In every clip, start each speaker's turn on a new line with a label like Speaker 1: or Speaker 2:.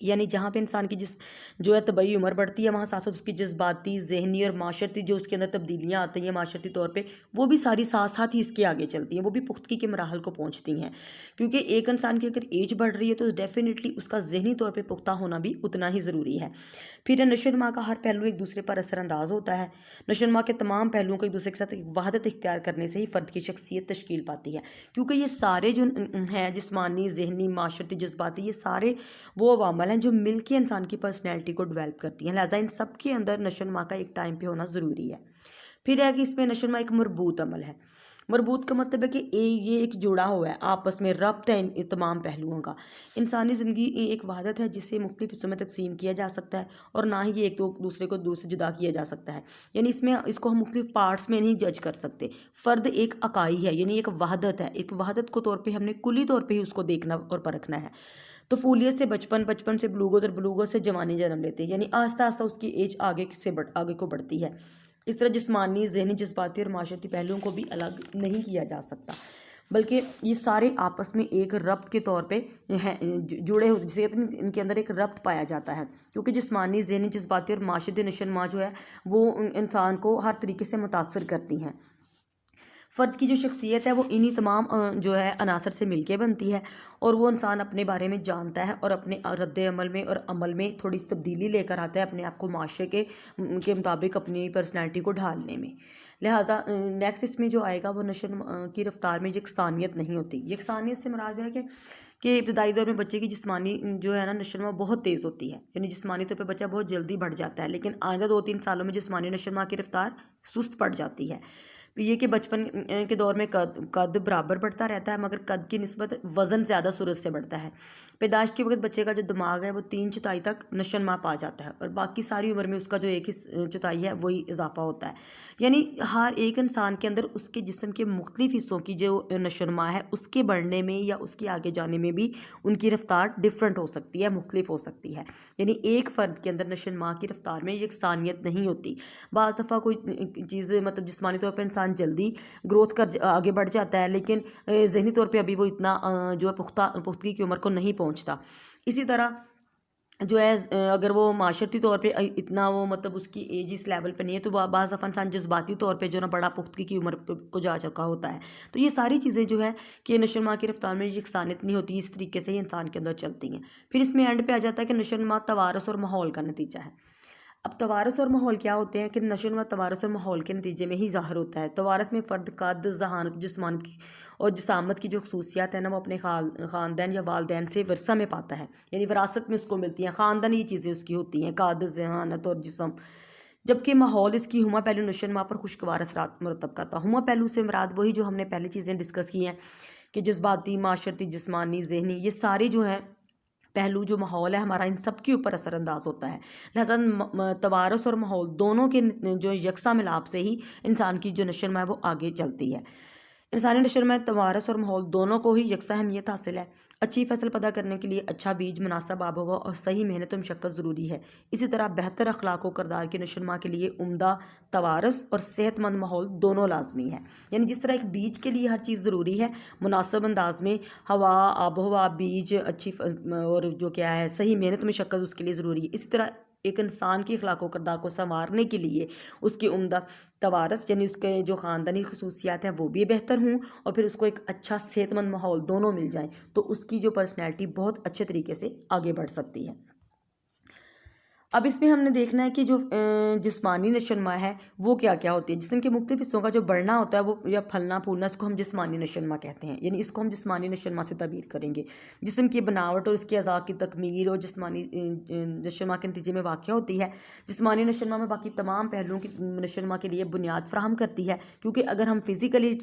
Speaker 1: یعنی جہاں پہ انسان کی جو ہے طبعی عمر بڑھتی ہے، وہاں ساتھ ساتھ اس کی جذباتی، ذہنی اور معاشرتی جو اس کے اندر تبدیلیاں آتی ہیں معاشرتی طور پہ، وہ بھی ساری ساتھ ساتھ ہی اس کے آگے چلتی ہیں، وہ بھی پختگی کے مراحل کو پہنچتی ہیں، کیونکہ ایک انسان کی اگر ایج بڑھ رہی ہے تو ڈیفینیٹلی اس کا ذہنی طور پہ پختہ ہونا بھی اتنا ہی ضروری ہے۔ پھر نشو و نما کا ہر پہلو ایک دوسرے پر اثر انداز ہوتا ہے۔ نشو و نما کے تمام پہلوؤں کو ایک دوسرے کے ساتھ ایک وحدت اختیار کرنے سے ہی فرد کی شخصیت تشکیل پاتی ہے، کیونکہ یہ سارے جو ہیں جسمانی، ذہنی، معاشرتی، جذباتی، یہ سارے وہ عوامل ہیں جو مل کے انسان کی پرسنالٹی کو ڈیولپ کرتی ہیں، لہٰذا ان سب کے اندر نشو و نما کا ایک ٹائم پہ ہونا ضروری ہے۔ پھر ہے کہ اس میں نشو و نما ایک مربوط عمل ہے۔ مربوط کا مطلب ہے کہ یہ ایک جڑا ہوا ہے، آپس میں ربط ہے ان تمام پہلوؤں کا۔ انسانی زندگی ایک وحدت ہے جسے مختلف حصوں میں تقسیم کیا جا سکتا ہے، اور نہ ہی یہ ایک دوسرے کو دوسرے جدا کیا جا سکتا ہے، یعنی اس کو ہم مختلف پارٹس میں نہیں جج کر سکتے۔ فرد ایک اکائی ہے، یعنی ایک وحدت ہے، ایک وحدت کو طور پہ ہم نے کلی طور پہ ہی اس کو دیکھنا اور پرکھنا ہے۔ طفولیت سے بچپن سے بلوغت، اور بلوغت سے جوانی جنم لیتے ہیں، یعنی آہستہ آہستہ اس کی ایج آگے کو بڑھتی ہے۔ اس طرح جسمانی، ذہنی، جذباتی اور معاشرتی پہلوؤں کو بھی الگ نہیں کیا جا سکتا، بلکہ یہ سارے آپس میں ایک ربط کے طور پہ جڑے ہوتے، جسے ان کے اندر ایک ربط پایا جاتا ہے، کیونکہ جسمانی، ذہنی، جذباتی اور معاشرتی نشو و نما جو ہے وہ انسان کو ہر طریقے سے متاثر کرتی ہیں۔ فرد کی جو شخصیت ہے وہ انہی تمام جو ہے عناصر سے مل کے بنتی ہے، اور وہ انسان اپنے بارے میں جانتا ہے اور اپنے رد عمل میں اور عمل میں تھوڑی سی تبدیلی لے کر آتا ہے اپنے آپ کو معاشرے کے مطابق اپنی پرسنالٹی کو ڈھالنے میں۔ لہٰذا نیکسٹ اس میں جو آئے گا وہ نشو و نما کی رفتار میں یکسانیت نہیں ہوتی۔ یکسانیت سے مراد ہے کہ ابتدائی دور میں بچے کی جسمانی جو ہے نا نشو و نما بہت تیز ہوتی ہے، یعنی جسمانی طور پہ بچہ بہت جلدی بڑھ جاتا ہے، لیکن آئندہ 2-3 سالوں میں جسمانی نشو و نما کی رفتار سست پڑ جاتی ہے۔ یہ کہ بچپن کے دور میں قد برابر بڑھتا رہتا ہے، مگر قد کی نسبت وزن زیادہ صورت سے بڑھتا ہے۔ پیدائش کے وقت بچے کا جو دماغ ہے وہ 3/4 تک نشو و نما پا جاتا ہے، اور باقی ساری عمر میں اس کا جو 1/4 ہے وہی اضافہ ہوتا ہے، یعنی ہر ایک انسان کے اندر اس کے جسم کے مختلف حصوں کی جو نشو و نما ہے اس کے بڑھنے میں یا اس کے آگے جانے میں بھی ان کی رفتار ڈفرینٹ ہو سکتی ہے، مختلف ہو سکتی ہے، یعنی ایک فرد کے اندر نشو و نما کی رفتار میں یکسانیت نہیں ہوتی۔ بعض دفعہ کوئی چیز مطلب جسمانی طور پر انسان جلدی گروتھ کر آگے بڑھ جاتا ہے، لیکن ذہنی طور پہ ابھی وہ اتنا جو ہے پختگی کی عمر کو نہیں پہنچتا۔ اسی طرح جو ہے اگر وہ معاشرتی طور پہ اتنا وہ مطلب اس کی ایج اس لیول پہ نہیں ہے، تو وہ بعض دفعہ انسان جذباتی طور پہ جو نا بڑا پختگی کی عمر کو جا چکا ہوتا ہے۔ تو یہ ساری چیزیں جو ہے کہ نشو و نما کی رفتار میں یکسانیت نہیں ہوتی، اس طریقے سے ہی انسان کے اندر چلتی ہیں۔ پھر اس میں اینڈ پہ آ جاتا ہے کہ نشو و نما توارث اور ماحول کا نتیجہ ہے۔ اب توارث اور ماحول کیا ہوتے ہیں کہ نشو و نما توارث اور ماحول کے نتیجے میں ہی ظاہر ہوتا ہے۔ توارث میں فرد قد، ذہانت، جسمانت اور جسامت کی جو خصوصیات ہیں نا وہ اپنے خاندان یا والدین سے ورثہ میں پاتا ہے، یعنی وراثت میں اس کو ملتی ہیں، خاندان یہ چیزیں اس کی ہوتی ہیں، قد، ذہانت اور جسم۔ جبکہ ماحول اس کی ہما پہلو نشو و نما پر خوشگوار اثرات مرتب کرتا ہے۔ ہما پہلو سے مراد وہی جو ہم نے پہلے چیزیں ڈسکس کی ہیں کہ جذباتی، معاشرتی، جسمانی، ذہنی، یہ سارے جو ہیں پہلو جو ماحول ہے ہمارا ان سب کے اوپر اثر انداز ہوتا ہے۔ لہذا توارث اور ماحول دونوں کے جو یکساں ملاپ سے ہی انسان کی جو نشو و نما ہے وہ آگے چلتی ہے۔ انسانی نشو و نما توارث اور ماحول دونوں کو ہی یکساں اہمیت حاصل ہے۔ اچھی فصل پیدا کرنے کے لیے اچھا بیج، مناسب آب و ہوا اور صحیح محنت و مشقت ضروری ہے۔ اسی طرح بہتر اخلاق و کردار کی نشو و نما کے لیے عمدہ توارث اور صحت مند ماحول دونوں لازمی ہے، یعنی جس طرح ایک بیج کے لیے ہر چیز ضروری ہے، مناسب انداز میں ہوا، آب و ہوا، بیج اچھی اور جو کیا ہے صحیح محنت و مشقت اس کے لیے ضروری ہے۔ اسی طرح ایک انسان کی اخلاق و کردار کو سنوارنے کے لیے اس کی عمدہ توارث یعنی اس کے جو خاندانی خصوصیات ہیں وہ بھی بہتر ہوں، اور پھر اس کو ایک اچھا صحت مند ماحول دونوں مل جائیں، تو اس کی جو پرسنالٹی بہت اچھے طریقے سے آگے بڑھ سکتی ہے۔ اب اس میں ہم نے دیکھنا ہے کہ جو جسمانی نشو و نما ہے وہ کیا کیا ہوتی ہے۔ جسم کے مختلف حصوں کا جو بڑھنا ہوتا ہے وہ یا پھلنا پھولنا، اس کو ہم جسمانی نشو و نما کہتے ہیں، یعنی اس کو ہم جسمانی نشو و نما سے تعبیر کریں گے۔ جسم کی بناوٹ اور اس کے اعضاء کی تکمیل اور جسمانی نشو و نما کے نتیجے میں واقع ہوتی ہے۔ جسمانی نشو و نما میں باقی تمام پہلوؤں کی نشو و نما کے لیے بنیاد فراہم کرتی ہے، کیونکہ اگر ہم فزیکلی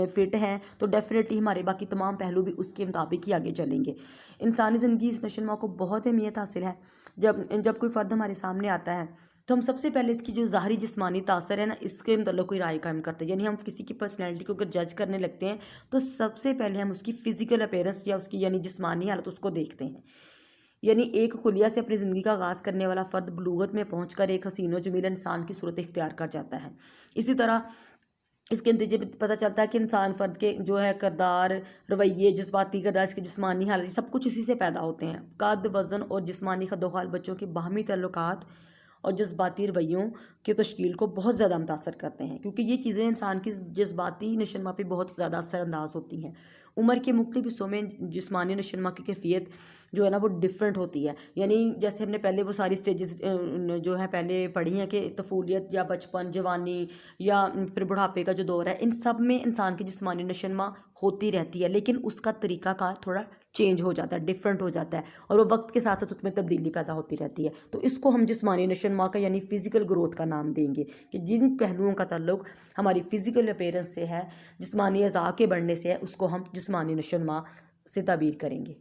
Speaker 1: فٹ ہیں تو ڈیفینیٹلی ہمارے باقی تمام پہلو بھی اس کے مطابق ہی آگے چلیں گے۔ انسانی زندگی اس نشو و نما کو بہت اہمیت حاصل ہے۔ جب کوئی فرد ہمارے سامنے آتا ہے تو ہم سب سے پہلے اس کی جو ظاہری جسمانی تاثر ہے نا اس کے متعلق کوئی رائے قائم کرتے ہیں، یعنی ہم کسی کی پرسنالٹی کو اگر جج کرنے لگتے ہیں تو سب سے پہلے ہم اس کی فزیکل اپیرنس یا اس کی یعنی جسمانی حالت اس کو دیکھتے ہیں۔ یعنی ایک خلیہ سے اپنی زندگی کا آغاز کرنے والا فرد بلوغت میں پہنچ کر ایک حسین و جمیل انسان کی صورت اختیار کر جاتا ہے۔ اسی طرح اس کے نتیجے پتہ چلتا ہے کہ انسان فرد کے جو ہے کردار، رویے، جذباتی کردار، اس کی جسمانی حالت، سب کچھ اسی سے پیدا ہوتے ہیں۔ قد، وزن اور جسمانی خد و خال بچوں کے باہمی تعلقات اور جذباتی رویوں کی تشکیل کو بہت زیادہ متاثر کرتے ہیں، کیونکہ یہ چیزیں انسان کی جذباتی نشوونما پہ بہت زیادہ اثر انداز ہوتی ہیں۔ عمر کے مختلف حصوں میں جسمانی نشوونما کی کیفیت جو ہے نا وہ ڈفرینٹ ہوتی ہے، یعنی جیسے ہم نے پہلے وہ ساری سٹیجز جو ہے پہلے پڑھی ہیں کہ طفولیت یا بچپن، جوانی یا پھر بڑھاپے کا جو دور ہے، ان سب میں انسان کی جسمانی نشوونما ہوتی رہتی ہے، لیکن اس کا طریقہ کار تھوڑا چینج ہو جاتا ہے، ڈفرینٹ ہو جاتا ہے، اور وہ وقت کے ساتھ ساتھ اس میں تبدیلی پیدا ہوتی رہتی ہے۔ تو اس کو ہم جسمانی نشوونما کا یعنی فزیکل گروتھ کا نام دیں گے، کہ جن پہلوؤں کا تعلق ہماری فزیکل اپیرنس سے ہے، جسمانی اعضاء کے بڑھنے سے ہے، اس کو ہم جسمانی نشوونما سے تعبیر کریں گے۔